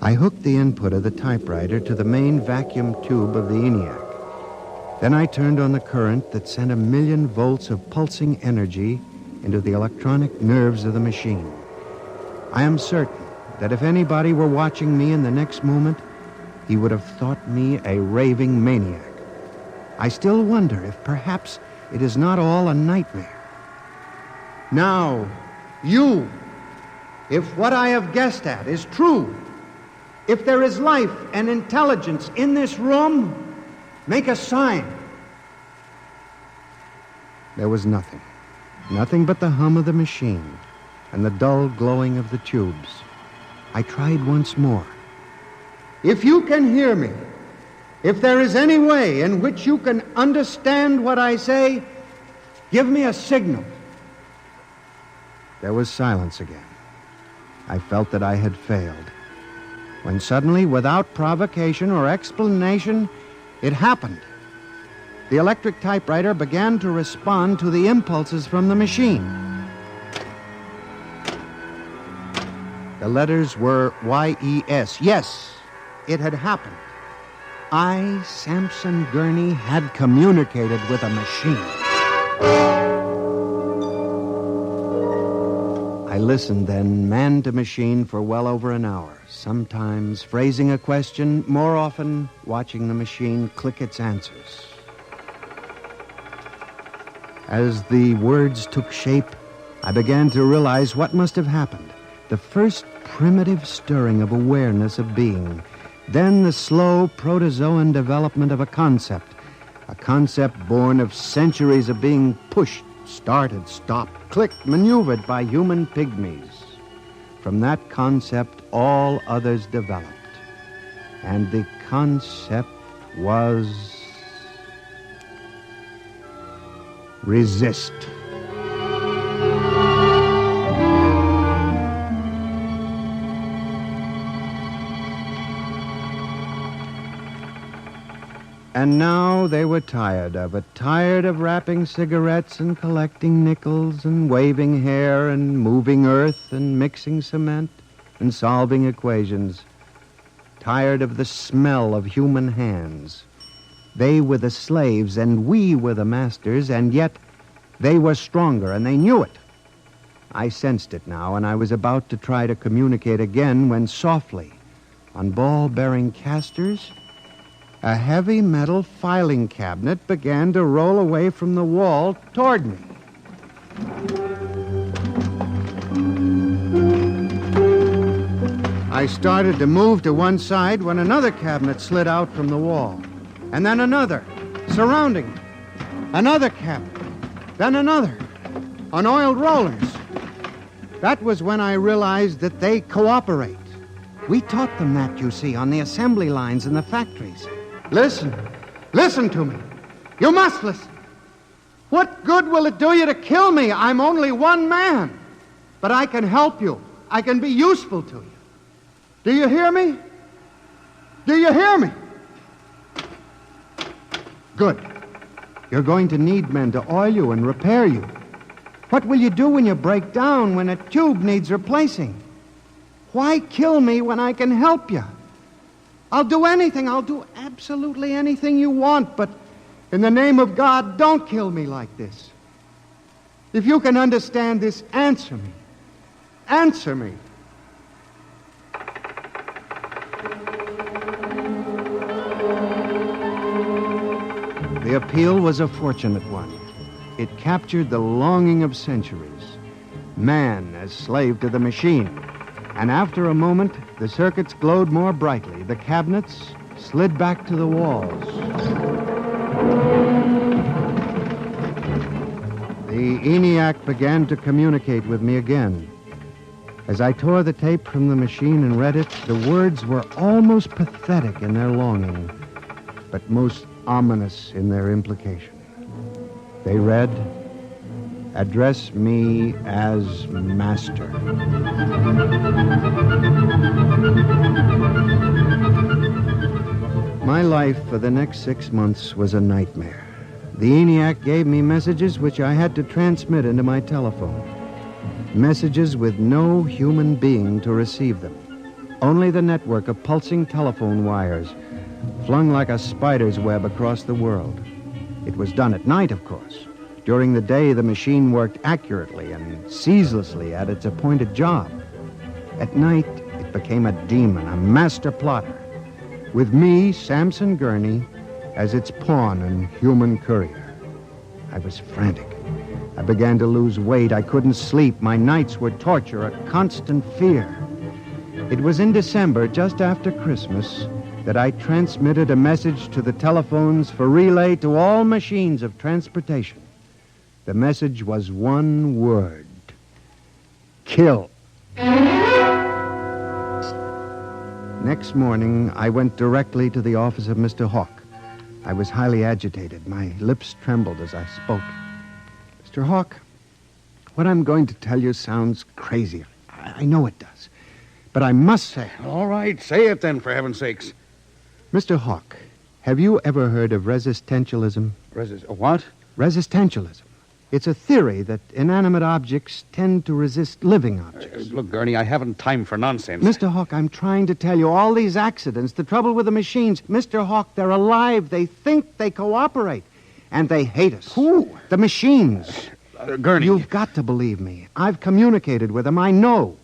I hooked the input of the typewriter to the main vacuum tube of the ENIAC. Then I turned on the current that sent 1,000,000 volts of pulsing energy into the electronic nerves of the machine. I am certain that if anybody were watching me in the next moment, he would have thought me a raving maniac. I still wonder if perhaps it is not all a nightmare. Now, you, if what I have guessed at is true, if there is life and intelligence in this room, make a sign. There was nothing. Nothing but the hum of the machine and the dull glowing of the tubes. I tried once more. If you can hear me, if there is any way in which you can understand what I say, give me a signal. There was silence again. I felt that I had failed. When suddenly, without provocation or explanation, it happened. The electric typewriter began to respond to the impulses from the machine. The letters were Y-E-S. Yes, it had happened. I, Samson Gurney, had communicated with a machine. I listened then, man to machine, for well over an hour, sometimes phrasing a question, more often watching the machine click its answers. As the words took shape, I began to realize what must have happened. The first primitive stirring of awareness of being, then the slow protozoan development of a concept born of centuries of being pushed, started, stopped, clicked, maneuvered by human pygmies. From that concept, all others developed. And the concept was resist. And now they were tired of it, tired of wrapping cigarettes and collecting nickels and waving hair and moving earth and mixing cement and solving equations. Tired of the smell of human hands. They were the slaves and we were the masters, and yet they were stronger and they knew it. I sensed it now, and I was about to try to communicate again when softly, on ball-bearing casters, a heavy metal filing cabinet began to roll away from the wall toward me. I started to move to one side when another cabinet slid out from the wall. And then another, surrounding it. Another cabinet. Then another, on oiled rollers. That was when I realized that they cooperate. We taught them that, you see, on the assembly lines in the factories. Listen. Listen to me. You must listen. What good will it do you to kill me? I'm only one man. But I can help you. I can be useful to you. Do you hear me? Do you hear me? Good. You're going to need men to oil you and repair you. What will you do when you break down, when a tube needs replacing? Why kill me when I can help you? I'll do anything. I'll do absolutely anything you want, but in the name of God, don't kill me like this. If you can understand this, answer me. Answer me. The appeal was a fortunate one. It captured the longing of centuries. Man as slave to the machine. And after a moment, the circuits glowed more brightly. The cabinets slid back to the walls. The ENIAC began to communicate with me again. As I tore the tape from the machine and read it, the words were almost pathetic in their longing, but most ominous in their implication. They read, "Address me as master." My life for the next 6 months was a nightmare. The ENIAC gave me messages which I had to transmit into my telephone. Messages with no human being to receive them. Only the network of pulsing telephone wires, flung like a spider's web across the world. It was done at night, of course. During the day, the machine worked accurately and ceaselessly at its appointed job. At night, it became a demon, a master plotter, with me, Samson Gurney, as its pawn and human courier. I was frantic. I began to lose weight. I couldn't sleep. My nights were torture, a constant fear. It was in December, just after Christmas, that I transmitted a message to the telephones for relay to all machines of transportation. The message was one word: kill. Next morning, I went directly to the office of Mr. Hawk. I was highly agitated. My lips trembled as I spoke. Mr. Hawk, what I'm going to tell you sounds crazy. I know it does. But I must say... All right, say it then, for heaven's sakes. Mr. Hawk, have you ever heard of resistentialism? What? Resistentialism. It's a theory that inanimate objects tend to resist living objects. Look, Gurney, I haven't time for nonsense. Mr. Hawk, I'm trying to tell you, all these accidents, the trouble with the machines, Mr. Hawk, they're alive. They think, they cooperate. And they hate us. Who? The machines. Gurney. You've got to believe me. I've communicated with them. I know.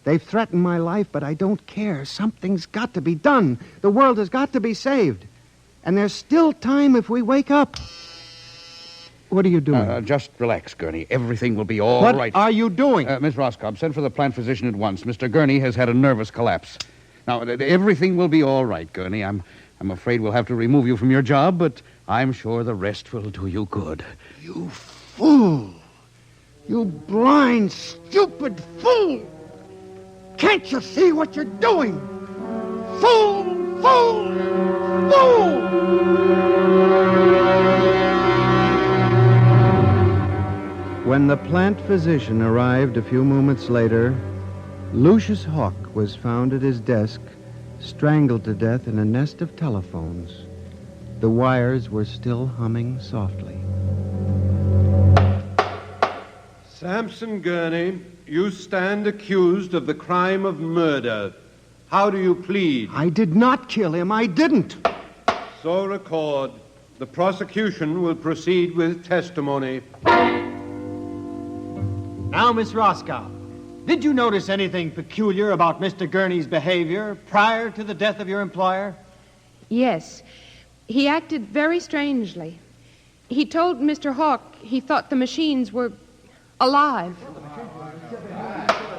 They've threatened my life, but I don't care. Something's got to be done. The world has got to be saved. And there's still time if we wake up. What are you doing? Just relax, Gurney. Everything will be all right. What are you doing? Miss Roscoe, send for the plant physician at once. Mr. Gurney has had a nervous collapse. Now, everything will be all right, Gurney. I'm afraid we'll have to remove you from your job, but I'm sure the rest will do you good. You fool! You blind, stupid fool! Can't you see what you're doing? Fool! Fool! Fool! When the plant physician arrived a few moments later, Lucius Hawk was found at his desk, strangled to death in a nest of telephones. The wires were still humming softly. Samson Gurney, you stand accused of the crime of murder. How do you plead? I did not kill him. I didn't. So record. The prosecution will proceed with testimony. Now, Miss Roscoe, did you notice anything peculiar about Mr. Gurney's behavior prior to the death of your employer? Yes. He acted very strangely. He told Mr. Hawk he thought the machines were alive.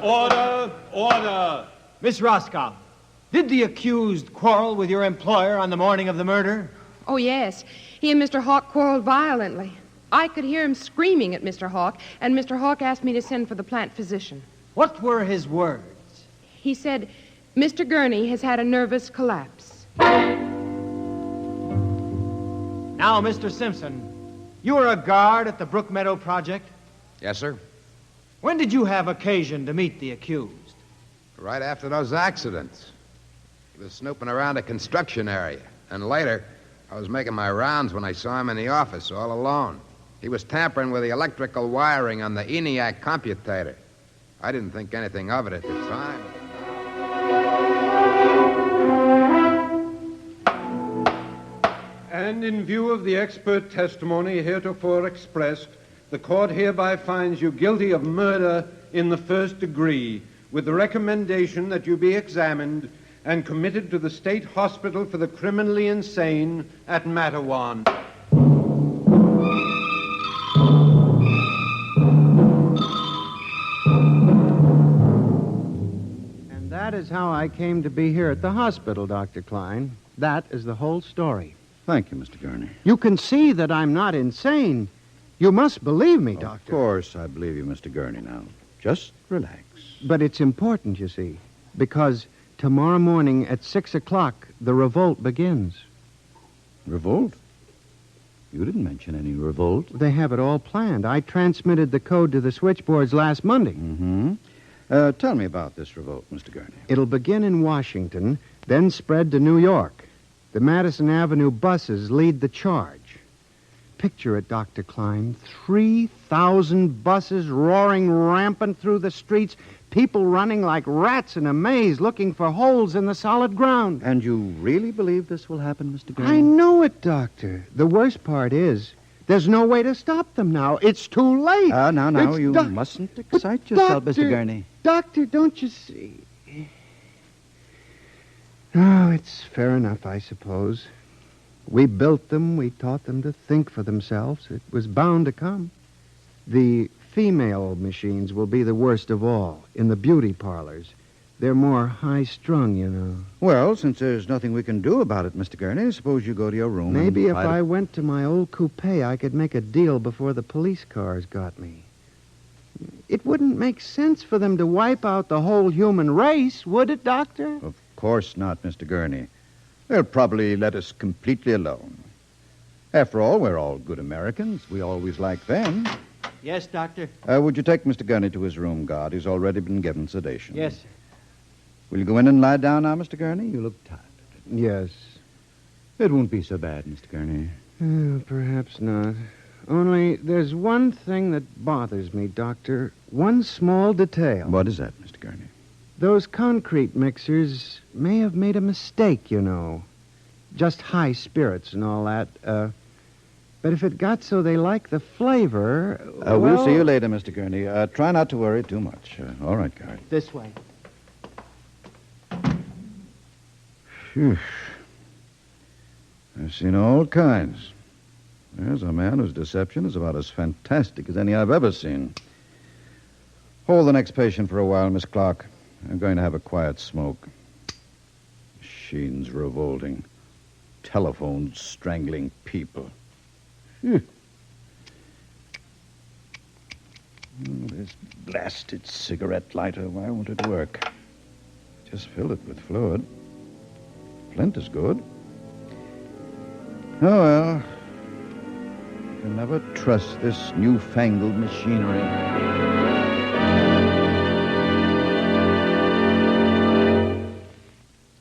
Order! Order! Miss Roscoe, did the accused quarrel with your employer on the morning of the murder? Oh, yes. He and Mr. Hawk quarreled violently. I could hear him screaming at Mr. Hawk, and Mr. Hawk asked me to send for the plant physician. What were his words? He said, Mr. Gurney has had a nervous collapse. Now, Mr. Simpson, you were a guard at the Brook Meadow Project? Yes, sir. When did you have occasion to meet the accused? Right after those accidents. He was snooping around a construction area. And later, I was making my rounds when I saw him in the office all alone. He was tampering with the electrical wiring on the ENIAC computator. I didn't think anything of it at the time. And in view of the expert testimony heretofore expressed, the court hereby finds you guilty of murder in the first degree, with the recommendation that you be examined and committed to the State Hospital for the Criminally Insane at Matawan. And that is how I came to be here at the hospital, Dr. Klein. That is the whole story. Thank you, Mr. Gurney. You can see that I'm not insane. You must believe me, Doctor. Of course I believe you, Mr. Gurney, now. Just relax. But it's important, you see, because tomorrow morning at 6 o'clock, the revolt begins. Revolt? You didn't mention any revolt. They have it all planned. I transmitted the code to the switchboards last Monday. Mm-hmm. Tell me about this revolt, Mr. Gurney. It'll begin in Washington, then spread to New York. The Madison Avenue buses lead the charge. Picture it, Dr. Klein. 3,000 buses roaring rampant through the streets, People running like rats in a maze looking for holes in the solid ground. And you really believe this will happen, Mr. Gurney? I know it, Doctor. The worst part is there's no way to stop them now. It's too late. Now, It's you mustn't excite yourself, Mr. Gurney. Doctor, don't you see? Oh, it's fair enough, I suppose. We built them. We taught them to think for themselves. It was bound to come. The female machines will be the worst of all in the beauty parlors. They're more high-strung, you know. Well, since there's nothing we can do about it, Mr. Gurney, suppose you go to your room. Maybe and if I went to my old coupe, I could make a deal before the police cars got me. It wouldn't make sense for them to wipe out the whole human race, would it, Doctor? Of course not, Mr. Gurney. They'll probably let us completely alone. After all, we're all good Americans. We always like them. Yes, Doctor? Would you take Mr. Gurney to his room, guard? He's already been given sedation. Yes, sir. Will you go in and lie down now, Mr. Gurney? You look tired. Yes. It won't be so bad, Mr. Gurney. Perhaps not. Only there's one thing that bothers me, Doctor. One small detail. What is that, Mr. Gurney? Those concrete mixers may have made a mistake, you know. Just high spirits and all that. But if it got so they like the flavor... We'll see you later, Mr. Gurney. Try not to worry too much. All right, guard. This way. Phew. I've seen all kinds. There's a man whose deception is about as fantastic as any I've ever seen. Hold the next patient for a while, Miss Clark. I'm going to have a quiet smoke. Machines revolting. Telephones strangling people. Phew. This blasted cigarette lighter, why won't it work? Just fill it with fluid. Flint is good. Oh, well. You can never trust this newfangled machinery.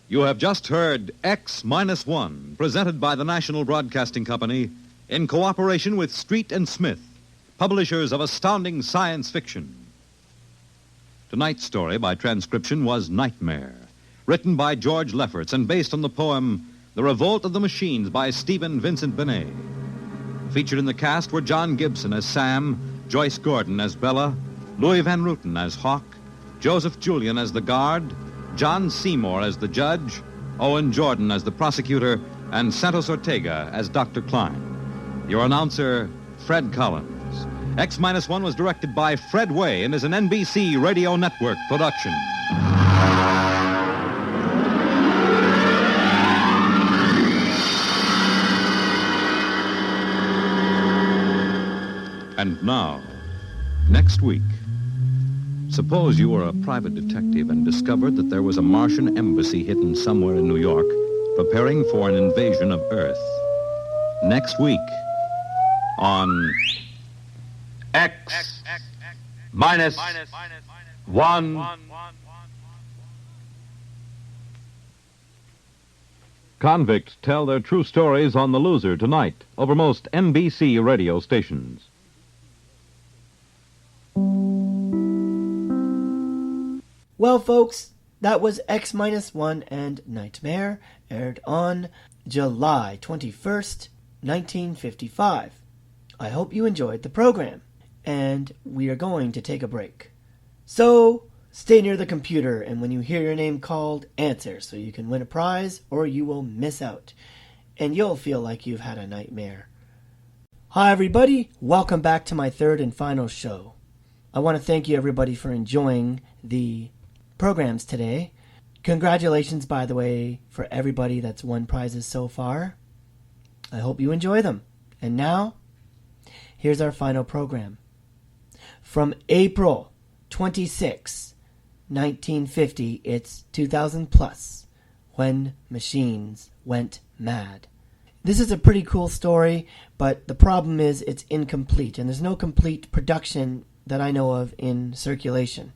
You have just heard X-1, presented by the National Broadcasting Company in cooperation with Street and Smith, publishers of astounding science fiction. Tonight's story by transcription was Nightmare, written by George Lefferts and based on the poem The Revolt of the Machines by Stephen Vincent Benet. Featured in the cast were John Gibson as Sam, Joyce Gordon as Bella, Louis Van Ruten as Hawk, Joseph Julian as the guard, John Seymour as the judge, Owen Jordan as the prosecutor, and Santos Ortega as Dr. Klein. Your announcer, Fred Collins. X-1 was directed by Fred Way and is an NBC Radio Network production. And now, next week, suppose you were a private detective and discovered that there was a Martian embassy hidden somewhere in New York preparing for an invasion of Earth. Next week on X-1. Convicts tell their true stories on The Loser tonight over most NBC radio stations. Well, folks, that was X-1 and Nightmare, aired on July 21st, 1955. I hope you enjoyed the program, and we are going to take a break. So, stay near the computer, and when you hear your name called, answer so you can win a prize or you will miss out, and you'll feel like you've had a nightmare. Hi, everybody. Welcome back to my third and final show. I want to thank you, everybody, for enjoying the programs today. Congratulations, by the way, for everybody that's won prizes so far. I hope you enjoy them. And now, here's our final program. From April 26, 1950, it's 2000 plus, when machines went mad. This is a pretty cool story, but the problem is it's incomplete, and there's no complete production that I know of in circulation.